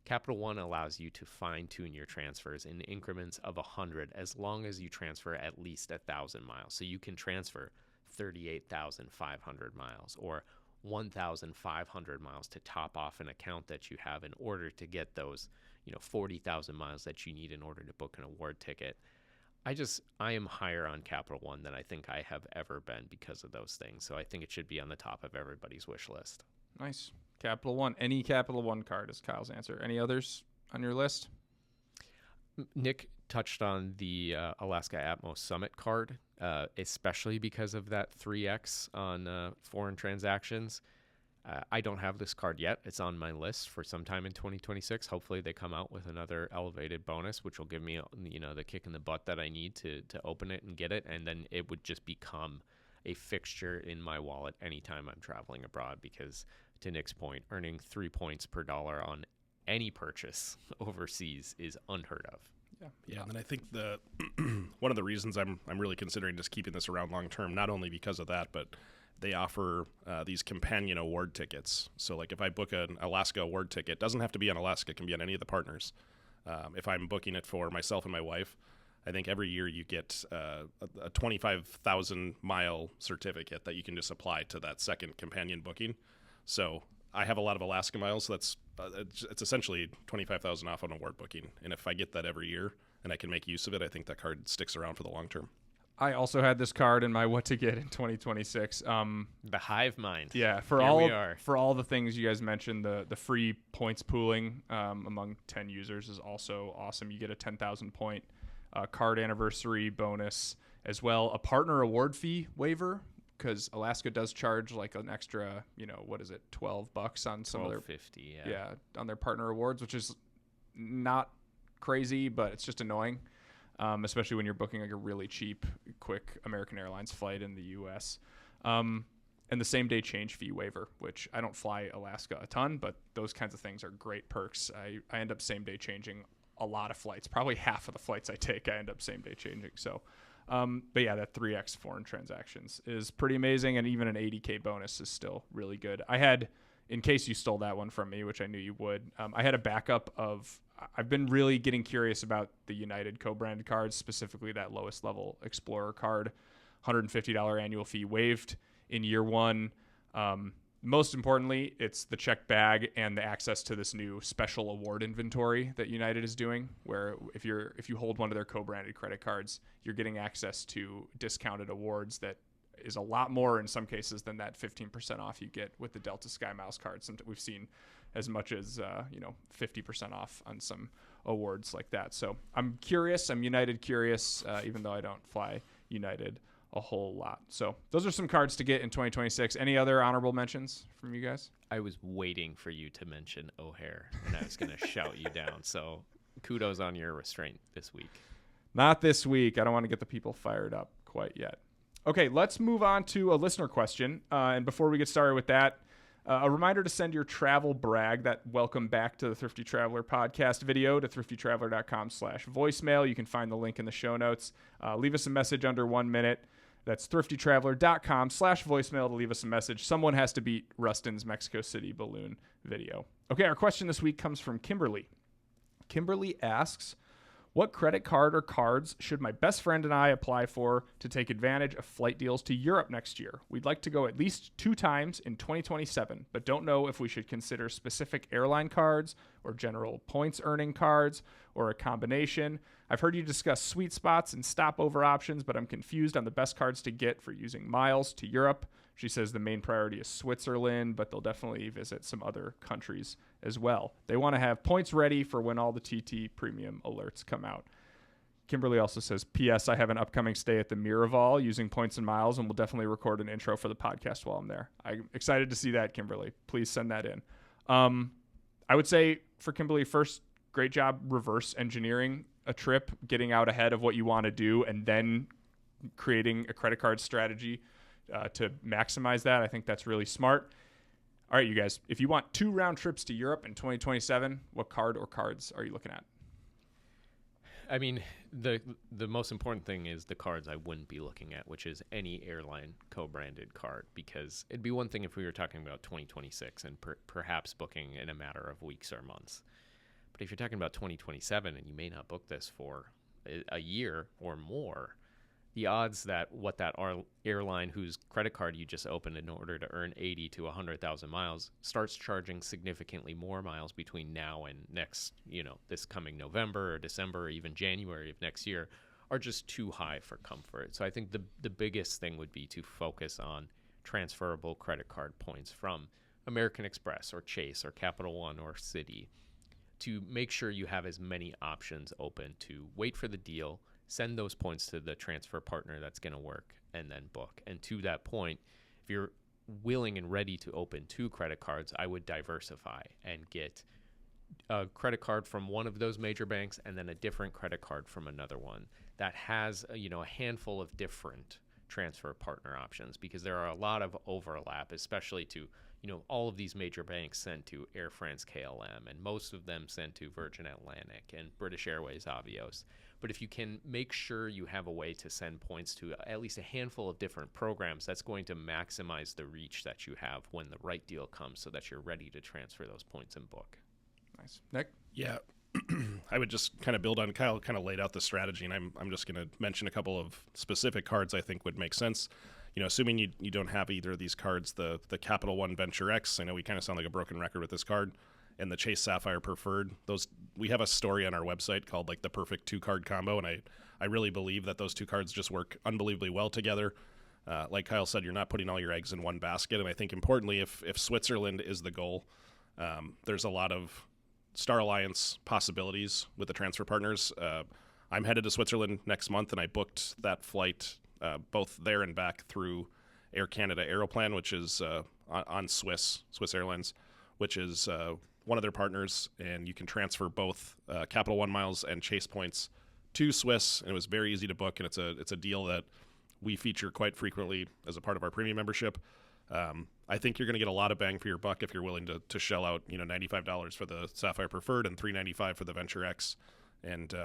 Capital One allows you to fine-tune your transfers in increments of 100 as long as you transfer at least 1,000 miles. So you can transfer 38,500 miles or 1,500 miles to top off an account that you have in order to get those, 40,000 miles that you need in order to book an award ticket. I am higher on Capital One than I think I have ever been because of those things. So I think it should be on the top of everybody's wish list. Nice. Capital One. Any Capital One card is Kyle's answer. Any others on your list? Nick touched on the Alaska Atmos Summit card, especially because of that 3x on foreign transactions. I don't have this card yet. It's on my list for sometime in 2026. Hopefully they come out with another elevated bonus, which will give me, the kick in the butt that I need to open it and get it. And then it would just become a fixture in my wallet anytime I'm traveling abroad because, to Nick's point, earning 3 points per dollar on any purchase overseas is unheard of. Yeah, and then I think the one of the reasons I'm really considering just keeping this around long term, not only because of that, but they offer these companion award tickets. So like if I book an Alaska award ticket, it doesn't have to be on Alaska, it can be on any of the partners. If I'm booking it for myself and my wife, I think every year you get a 25,000 mile certificate that you can just apply to that second companion booking. So I have a lot of Alaska miles, so that's it's essentially 25,000 off on award booking. And if I get that every year and I can make use of it, I think that card sticks around for the long term. I also had this card in my what to get in 2026. The hive mind. Yeah, for all the things you guys mentioned, the free points pooling among 10 users is also awesome. You get a 10,000 point card anniversary bonus as well. A partner award fee waiver because Alaska does charge like an extra, what is it, $12 on some of their $12.50, yeah, on their partner awards, which is not crazy, but it's just annoying. Especially when you're booking like a really cheap, quick American Airlines flight in the U.S. And the same day change fee waiver, which I don't fly Alaska a ton, but those kinds of things are great perks. I end up same day changing a lot of flights. Probably half of the flights I take, I end up same day changing. So, but yeah, that 3x foreign transactions is pretty amazing. And even an 80K bonus is still really good. I had, in case you stole that one from me, which I knew you would, I had a backup of, I've been really getting curious about the United co-branded cards, specifically that lowest level Explorer card, $150 annual fee waived in year one. Most importantly, it's the checked bag and the access to this new special award inventory that United is doing, where if you hold one of their co-branded credit cards, you're getting access to discounted awards that is a lot more in some cases than that 15% off you get with the Delta Sky Miles cards. And we've seen as much as 50% off on some awards like that. So I'm curious. I'm United curious, even though I don't fly United a whole lot. So those are some cards to get in 2026. Any other honorable mentions from you guys? I was waiting for you to mention O'Hare, and I was going to shout you down. So kudos on your restraint this week. Not this week. I don't want to get the people fired up quite yet. Okay, let's move on to a listener question. And before we get started with that, a reminder to send your travel brag, that welcome back to the Thrifty Traveler podcast video, to thriftytraveler.com/voicemail. You can find the link in the show notes. Leave us a message under 1 minute. That's thriftytraveler.com/voicemail to leave us a message. Someone has to beat Rustin's Mexico City balloon video. Okay, our question this week comes from Kimberly. Kimberly asks, what credit card or cards should my best friend and I apply for to take advantage of flight deals to Europe next year? We'd like to go at least 2 times in 2027, but don't know if we should consider specific airline cards or general points earning cards or a combination. I've heard you discuss sweet spots and stopover options, but I'm confused on the best cards to get for using miles to Europe. She says the main priority is Switzerland, but they'll definitely visit some other countries as well. They want to have points ready for when all the TT premium alerts come out. Kimberly also says, P.S. I have an upcoming stay at the Miraval using points and miles, and we'll definitely record an intro for the podcast while I'm there. I'm excited to see that, Kimberly. Please send that in. I would say for Kimberly, first, great job reverse engineering a trip, getting out ahead of what you want to do, and then creating a credit card strategy to maximize that. I think that's really smart. All right, you guys, if you want 2 round trips to Europe in 2027, what card or cards are you looking at? I mean, the most important thing is the cards I wouldn't be looking at, which is any airline co-branded card, because it'd be one thing if we were talking about 2026 and perhaps booking in a matter of weeks or months. But if you're talking about 2027 and you may not book this for a year or more, the odds that airline whose credit card you just opened in order to earn 80 to 100,000 miles starts charging significantly more miles between now and next, this coming November or December or even January of next year are just too high for comfort. So I think the biggest thing would be to focus on transferable credit card points from American Express or Chase or Capital One or Citi to make sure you have as many options open to wait for the deal, send those points to the transfer partner that's going to work, and then book. And to that point, if you're willing and ready to open 2 credit cards, I would diversify and get a credit card from one of those major banks and then a different credit card from another one that has a handful of different transfer partner options, because there are a lot of overlap, especially to all of these major banks send to Air France KLM, and most of them send to Virgin Atlantic and British Airways Avios. But if you can make sure you have a way to send points to at least a handful of different programs, that's going to maximize the reach that you have when the right deal comes, so that you're ready to transfer those points and book. Nice. Nick? Yeah. I would just kind of build on Kyle kind of laid out the strategy, and I'm just going to mention a couple of specific cards I think would make sense. Assuming you don't have either of these cards, the Capital One Venture X, I know we kind of sound like a broken record with this card, and the Chase Sapphire Preferred. We have a story on our website called like the perfect 2-card combo, and I really believe that those 2 cards just work unbelievably well together. Like Kyle said, you're not putting all your eggs in one basket, and I think importantly, if Switzerland is the goal, there's a lot of Star Alliance possibilities with the transfer partners. I'm headed to Switzerland next month, and I booked that flight both there and back through Air Canada Aeroplan, which is on Swiss Airlines, which is one of their partners, and you can transfer both Capital One miles and Chase points to Swiss, and it was very easy to book, and it's a deal that we feature quite frequently as a part of our premium membership. I think you're going to get a lot of bang for your buck if you're willing to shell out $95 for the Sapphire Preferred and $395 for the Venture X, and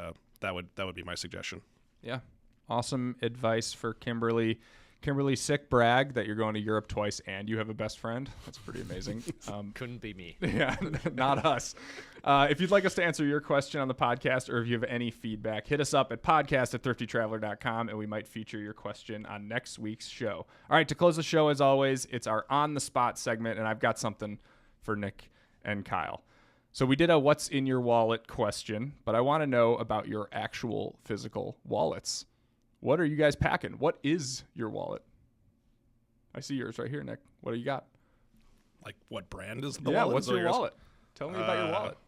that would be my suggestion. Yeah, awesome advice for Kimberly. Kimberly, sick brag that you're going to Europe twice and you have a best friend. That's pretty amazing. Couldn't be me. Yeah, not us. If you'd like us to answer your question on the podcast, or if you have any feedback, hit us up at podcast@thriftytraveler.com, and we might feature your question on next week's show. All right, to close the show, as always, it's our on-the-spot segment, and I've got something for Nick and Kyle. So we did a what's in your wallet question, but I want to know about your actual physical wallets. What are you guys packing? What is your wallet? I see yours right here, Nick. What do you got? Like, what brand is the wallet? Yeah, what's your wallet? Tell me about your wallet.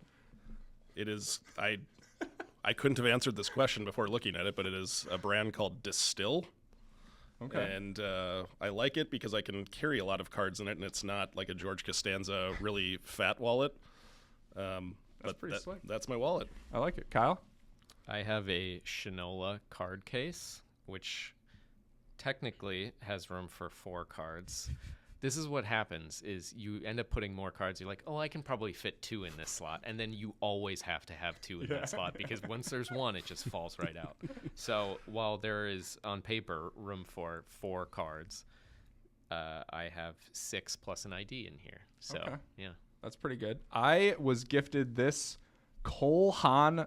It is, I couldn't have answered this question before looking at it, but it is a brand called Distill. Okay. And I like it because I can carry a lot of cards in it, and it's not like a George Costanza really fat wallet. That's pretty slick. That's my wallet. I like it. Kyle? I have a Shinola card case, which technically has room for 4 cards. This is what happens is you end up putting more cards. You're like, oh, I can probably fit 2 in this slot. And then you always have to have 2 in that slot, because once there's 1, it just falls right out. So while there is on paper room for 4 cards, I have 6 plus an ID in here. So, Okay. Yeah. That's pretty good. I was gifted this Cole Haan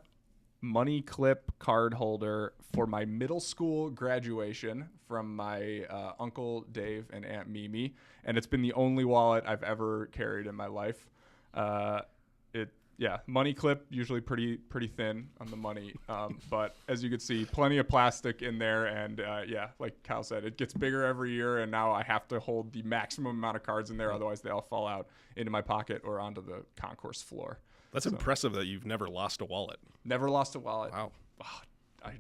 money clip card holder for my middle school graduation from my Uncle Dave and Aunt Mimi, and it's been the only wallet I've ever carried in my life. Money clip, usually pretty thin on the money, but as you can see, plenty of plastic in there, and like Kyle said, it gets bigger every year, and now I have to hold the maximum amount of cards in there, otherwise they all fall out into my pocket or onto the concourse floor. That's impressive that you've never lost a wallet. Never lost a wallet. Wow. I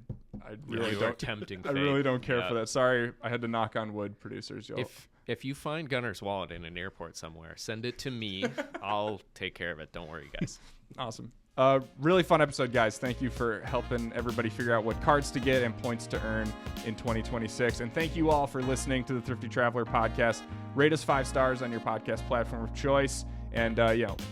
really You are don't. tempting I fate. really don't care Yeah. for that. Sorry, I had to knock on wood, producers. If you find Gunnar's wallet in an airport somewhere, send it to me. I'll take care of it. Don't worry, guys. Awesome. Really fun episode, guys. Thank you for helping everybody figure out what cards to get and points to earn in 2026. And thank you all for listening to the Thrifty Traveler podcast. Rate us 5 stars on your podcast platform of choice. And,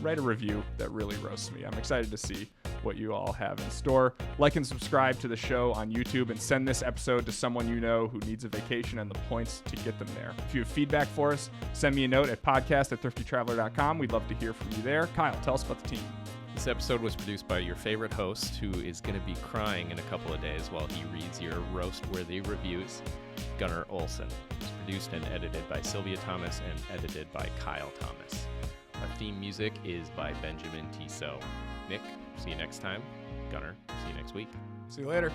write a review that really roasts me. I'm excited to see what you all have in store. Like and subscribe to the show on YouTube, and send this episode to someone you know who needs a vacation and the points to get them there. If you have feedback for us, send me a note at podcast@thriftytraveler.com. We'd love to hear from you there. Kyle, tell us about the team. This episode was produced by your favorite host, who is going to be crying in a couple of days while he reads your roast-worthy reviews, Gunnar Olsen. It's produced and edited by Sylvia Thomas and edited by Kyle Thomas. Our theme music is by Benjamin Tissot. Nick, see you next time. Gunnar, see you next week. See you later.